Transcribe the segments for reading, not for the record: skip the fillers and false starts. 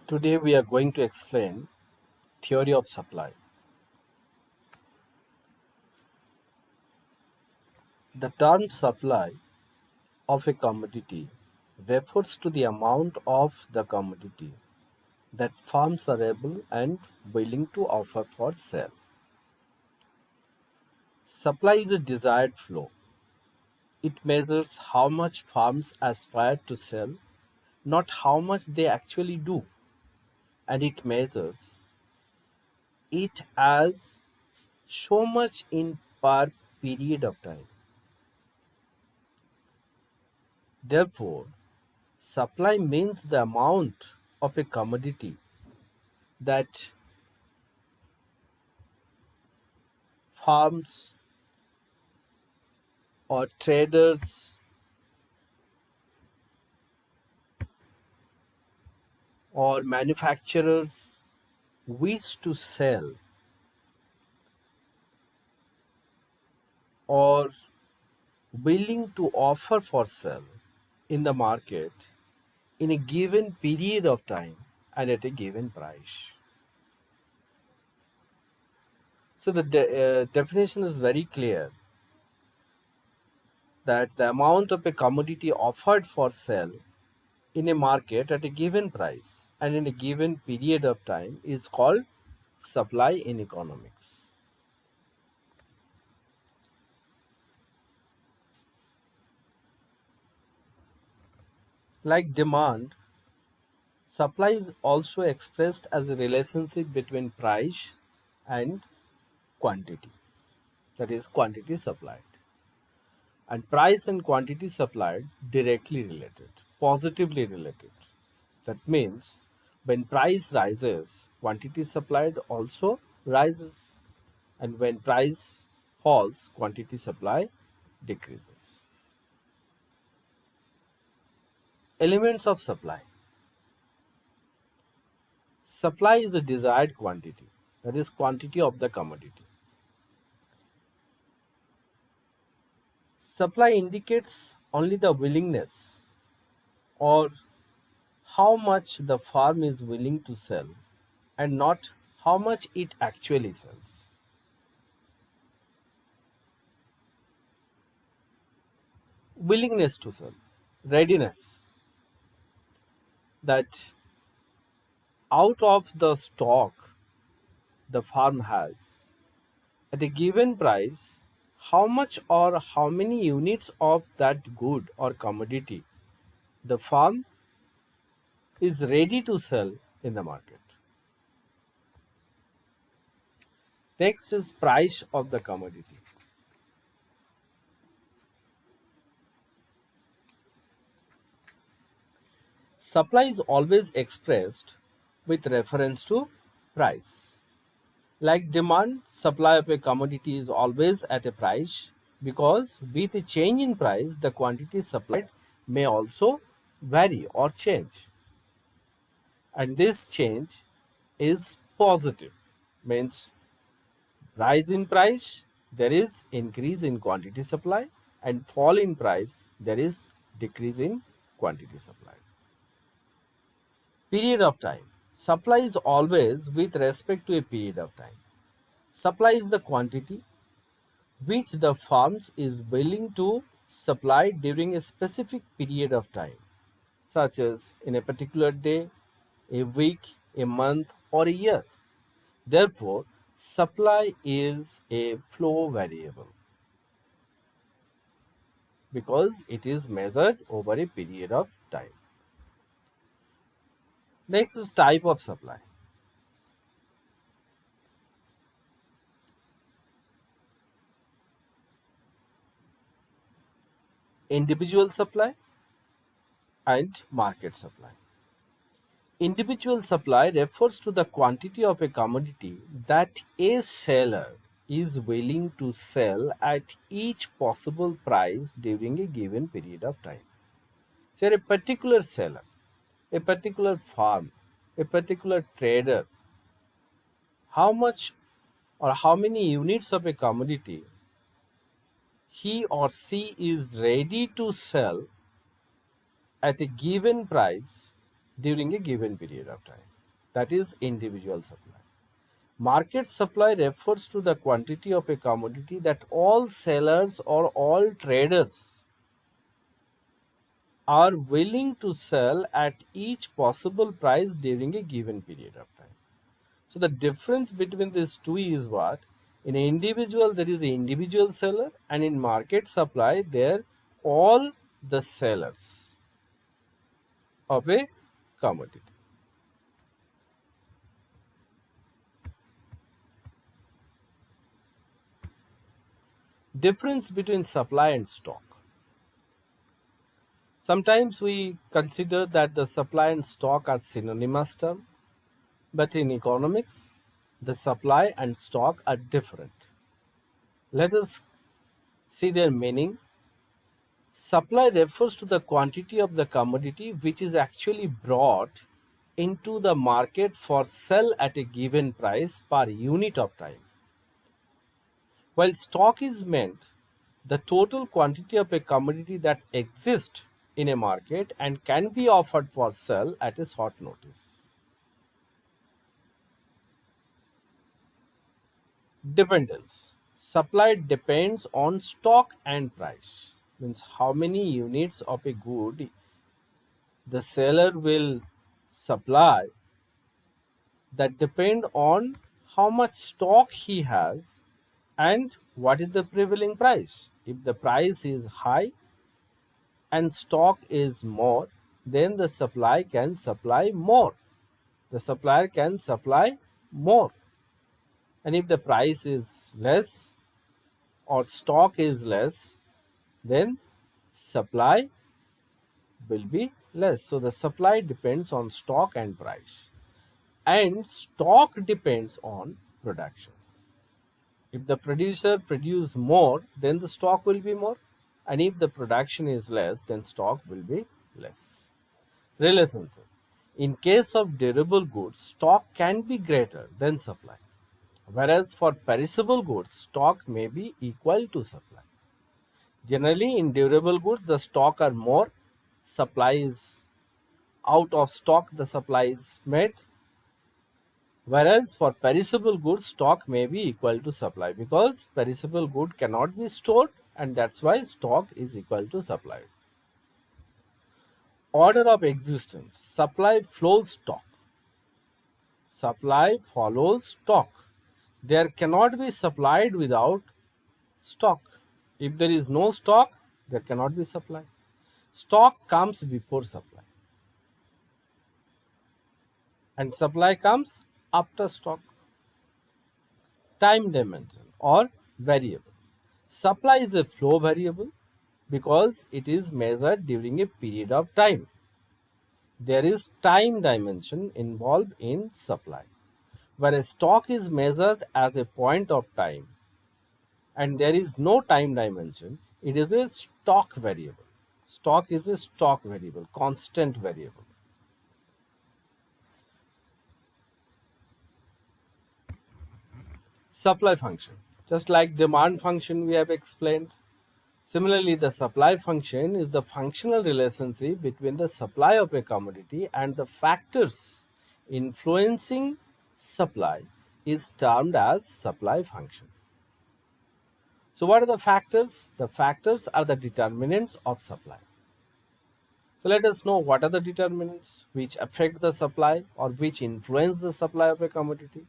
Today we are going to explain theory of supply. The term supply of a commodity refers to the amount of the commodity that firms are able and willing to offer for sale. Supply is a desired flow. It measures how much firms aspire to sell, not how much they actually do, and it measures it as so much in per period of time. Therefore, supply means the amount of a commodity that farms or traders or manufacturers wish to sell or willing to offer for sale in the market in a given period of time and at a given price. So the definition is very clear that the amount of a commodity offered for sale in a market at a given price and in a given period of time is called supply in economics. Like demand, supply is also expressed as a relationship between price and quantity, that is, quantity supplied. And price and quantity supplied directly related, positively related. That means when price rises, quantity supplied also rises, and when price falls, quantity supply decreases. Elements of supply. Supply is a desired quantity, that is, quantity of the commodity. Supply indicates only the willingness or how much the firm is willing to sell and not how much it actually sells. Willingness to sell, readiness, that out of the stock the firm has at a given price, how much or how many units of that good or commodity the firm is ready to sell in the market. Next is price of the commodity. Supply is always expressed with reference to price. Like demand, supply of a commodity is always at a price because with a change in price, the quantity supplied may also vary or change. And this change is positive, means rise in price, there is increase in quantity supply, and fall in price, there is decrease in quantity supply. Period of time. Supply is always with respect to a period of time. Supply is the quantity which the firms is willing to supply during a specific period of time, such as in a particular day, a week, a month, or a year. Therefore, supply is a flow variable because it is measured over a period of time. Next is type of supply. Individual supply and market supply. Individual supply refers to the quantity of a commodity that a seller is willing to sell at each possible price during a given period of time. So, a particular seller, a particular farm, a particular trader, how much or how many units of a commodity he or she is ready to sell at a given price during a given period of time. that is individual supply. Market supply refers to the quantity of a commodity that all sellers or all traders are willing to sell at each possible price during a given period of time. So the difference between these two is what? In an individual there is an individual seller, and in market supply there all the sellers of a commodity. Difference between supply and stock. Sometimes we consider that the supply and stock are synonymous terms, but in economics, the supply and stock are different. Let us see their meaning. Supply refers to the quantity of the commodity which is actually brought into the market for sale at a given price per unit of time. While stock is meant the total quantity of a commodity that exists in a market and can be offered for sale at a short notice. Dependence. Supply depends on stock and price. Means how many units of a good the seller will supply, that depend on how much stock he has and what is the prevailing price. If the price is high and stock is more, then the supply can supply more. The supplier can supply more. And if the price is less or stock is less, then supply will be less. So the supply depends on stock and price. And stock depends on production. If the producer produces more, then the stock will be more. And if the production is less, then stock will be less. Relationship. In case of durable goods, stock can be greater than supply, whereas for perishable goods, stock may be equal to supply. Generally, in durable goods, the stock are more, supply is out of stock, the supply is made. Whereas for perishable goods, stock may be equal to supply, because perishable good cannot be stored, and that's why stock is equal to supply. Order of existence. Supply flows stock. Supply follows stock. There cannot be supplied without stock. If there is no stock, there cannot be supply. Stock comes before supply, and supply comes after stock. Time dimension or variable. Supply is a flow variable because it is measured during a period of time. There is time dimension involved in supply, whereas stock is measured as a point of time and there is no time dimension. It is a stock variable. Stock is a stock variable, constant variable. Supply function. Just like demand function we have explained. Similarly, the supply function is the functional relationship between the supply of a commodity and the factors influencing supply is termed as supply function. So what are the factors? The factors are the determinants of supply. So let us know what are the determinants which affect the supply or which influence the supply of a commodity.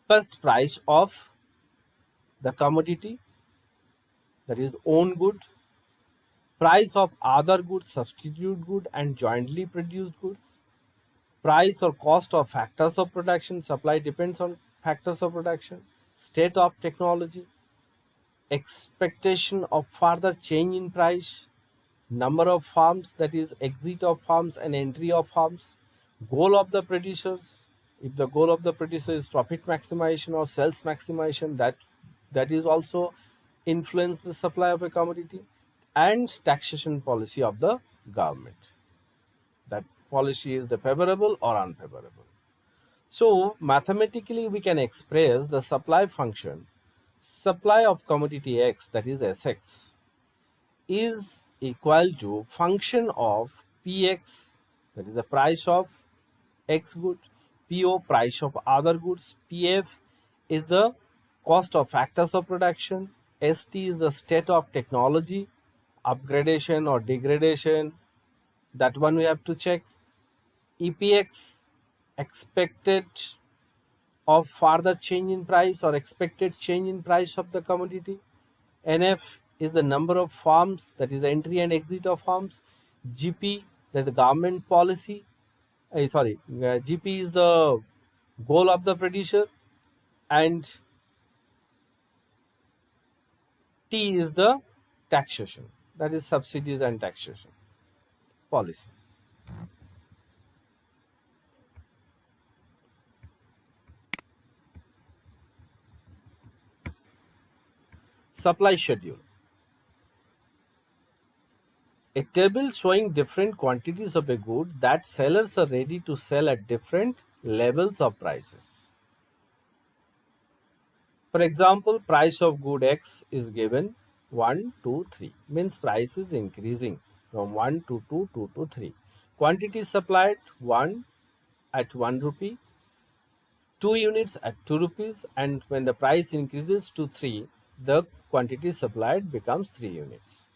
First, price of the commodity, that is own good. Price of other goods, substitute good and jointly produced goods. Price or cost of factors of production. Supply depends on factors of production. State of technology. Expectation of further change in price. Number of farms, that is exit of farms and entry of farms. Goal of the producers. If the goal of the producer is profit maximization or sales maximization, that is also influence the supply of a commodity. And taxation policy of the government. That policy is the favorable or unfavorable. So mathematically we can express the supply function. Supply of commodity X, that is Sx, is equal to function of Px, that is the price of X good, PO price of other goods, PF is the cost of factors of production, ST is the state of technology, upgradation or degradation, that one we have to check. EPX, expected of further change in price or expected change in price of the commodity. NF is the number of farms, that is the entry and exit of farms. GP, that is the government policy. GP is the goal of the producer, and T is the taxation, that is subsidies and taxation policy. Supply schedule. A table showing different quantities of a good that sellers are ready to sell at different levels of prices. For example, price of good X is given 1, 2, 3, means price is increasing from 1 to 2, 2 to 3. Quantity supplied 1 at 1 rupee, 2 units at 2 rupees, and when the price increases to 3, the quantity supplied becomes 3 units.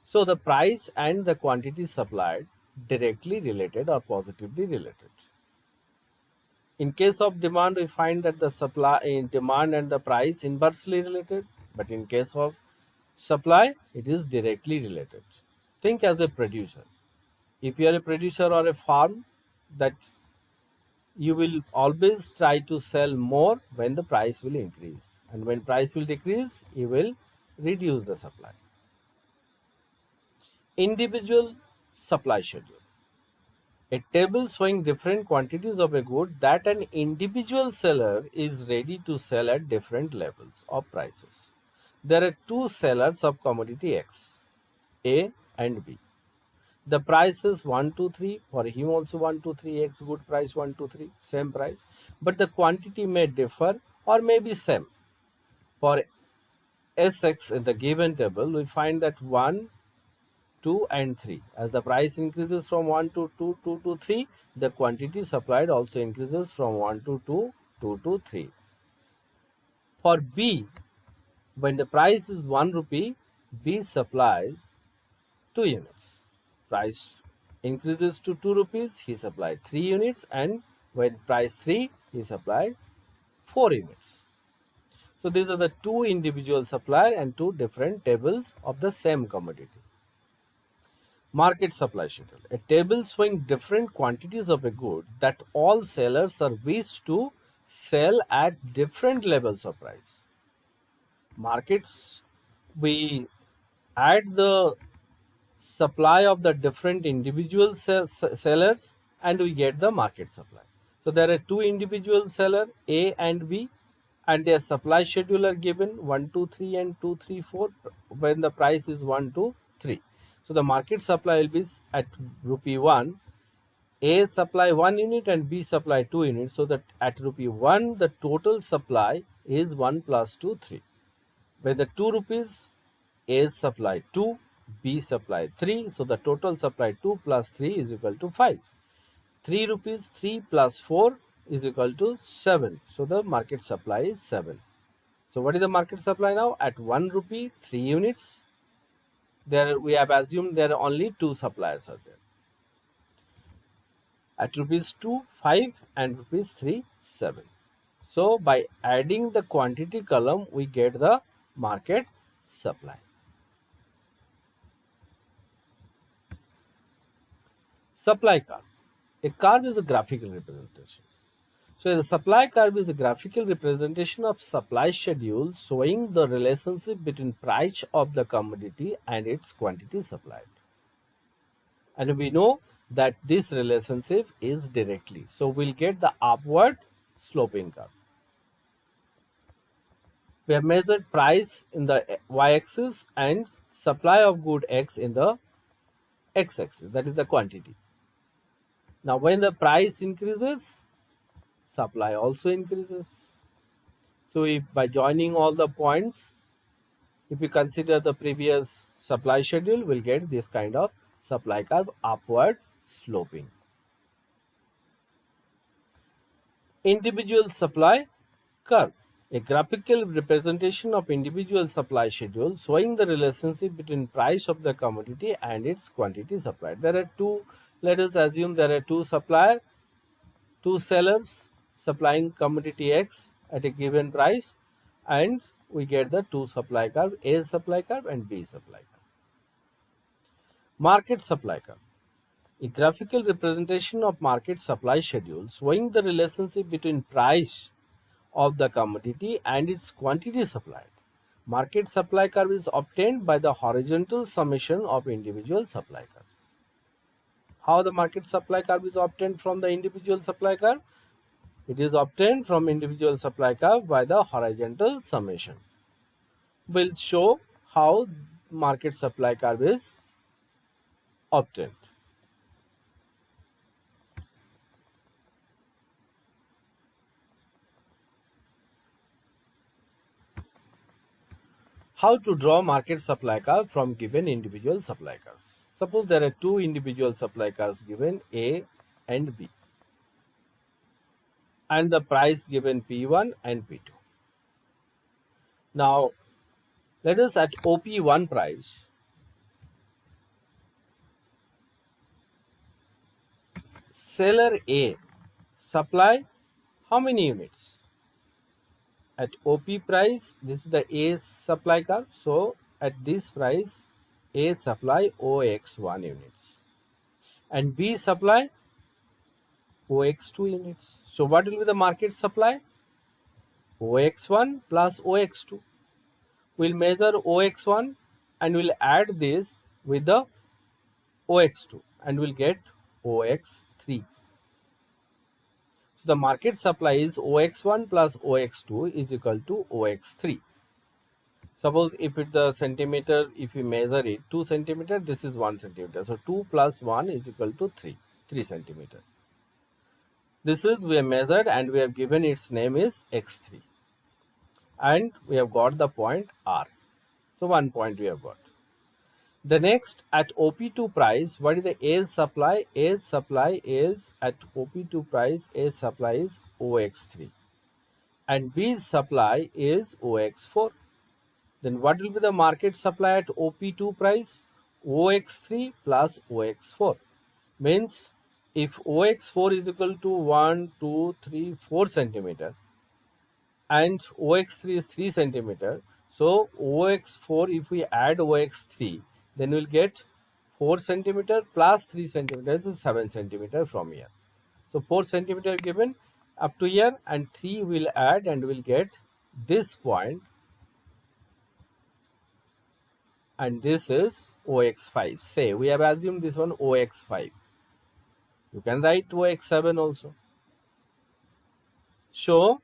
So the price and the quantity supplied directly related or positively related. In case of demand, we find that the supply in demand and the price inversely related, but in case of supply, it is directly related. Think as a producer. If you are a producer or a farm, that you will always try to sell more when the price will increase, and when price will decrease, you will reduce the supply. Individual supply schedule. A table showing different quantities of a good that an individual seller is ready to sell at different levels of prices. There are two sellers of commodity X, A and B. The price is 1, 2, 3. For him also 1, 2, 3. X good price 1, 2, 3. Same price. But the quantity may differ or may be same. For Sx in the given table, we find that 1, 2 and 3. As the price increases from 1 to 2, 2 to 3, the quantity supplied also increases from 1 to 2, 2 to 3. For B, when the price is 1 rupee, B supplies 2 units. Price increases to 2 rupees, he supplied 3 units, and when price 3, he supplied 4 units. So these are the two individual supplier and two different tables of the same commodity. Market supply schedule. A table showing different quantities of a good that all sellers are wished to sell at different levels of price. Markets, we add the supply of the different individual sellers and we get the market supply. So there are two individual seller A and B, and their supply schedule are given 1, 2, 3 and 2, 3, 4 when the price is 1, 2, 3. So the market supply will be at rupee 1. A supply 1 unit and B supply 2 units. So that at rupee 1, the total supply is 1 plus 2, 3. With the 2 rupees, A supply 2, B supply 3. So the total supply 2 plus 3 is equal to 5. 3 rupees, 3 plus 4 is equal to 7. So the market supply is 7. So what is the market supply now? At 1 rupee, 3 units. There we have assumed there are only 2 suppliers are there. At rupees 2, 5 and rupees 3, 7. So by adding the quantity column, we get the market supply. Supply curve. A curve is a graphical representation. So the supply curve is a graphical representation of supply schedule showing the relationship between price of the commodity and its quantity supplied. And we know that this relationship is directly. So we'll get the upward sloping curve. We have measured price in the y-axis and supply of good X in the x-axis, that is the quantity. Now when the price increases, supply also increases. So if by joining all the points, if we consider the previous supply schedule, we'll get this kind of supply curve upward sloping. Individual supply curve. A graphical representation of individual supply schedule showing the relationship between price of the commodity and its quantity supplied. There are two, let us assume there are two suppliers, two sellers supplying commodity X at a given price, and we get the two supply curve, A supply curve and B supply curve. Market supply curve. A graphical representation of market supply schedule showing the relationship between price of the commodity and its quantity supplied. Market supply curve is obtained by the horizontal summation of individual supply curves. How the market supply curve is obtained from the individual supply curve? It is obtained from individual supply curve by the horizontal summation. We'll show how market supply curve is obtained. How to draw market supply curve from given individual supply curves. Suppose there are two individual supply curves given, A and B, and the price given P1 and P2. Now let us at OP1 price seller A supply how many units? At OP price, this is the A supply curve. So at this price, A supply OX1 units and B supply OX2 units. So what will be the market supply? OX1 plus OX2. We'll measure OX1 and we'll add this with the OX2 and we'll get OX3. So the market supply is OX1 plus OX2 is equal to OX3. Suppose if it's the centimeter, if we measure it 2 centimeter, this is 1 centimeter. So 2 plus 1 is equal to 3 centimeter. This is we have measured and we have given its name is X3. And we have got the point R. So 1 point we have got. The next at OP2 price, what is the A supply? A supply is at OP2 price, A supply is OX3 and B supply is OX4. Then what will be the market supply at OP2 price? OX3 plus OX4. Means if OX4 is equal to 1, 2, 3, 4 centimeter and OX3 is 3 centimeter. So OX4 if we add OX3 then we'll get 4 centimeter plus 3 centimeters is 7 centimeter from here. So 4 centimeter given up to here and 3 will add and we'll get this point. And this is OX5. Say we have assumed this one OX5. You can write OX7 also. So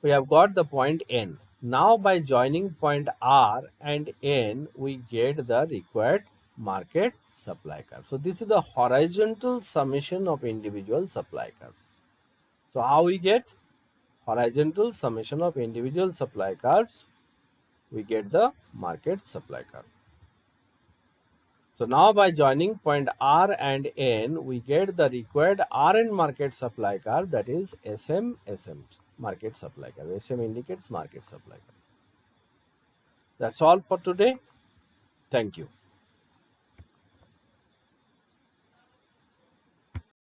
we have got the point N. Now by joining point R and N, we get the required market supply curve. So this is the horizontal summation of individual supply curves. So how we get horizontal summation of individual supply curves? We get the market supply curve. So now by joining point R and N, we get the required Rn market supply curve, that is SM market supply curve. SM indicates market supply curve. That's all for today. Thank you.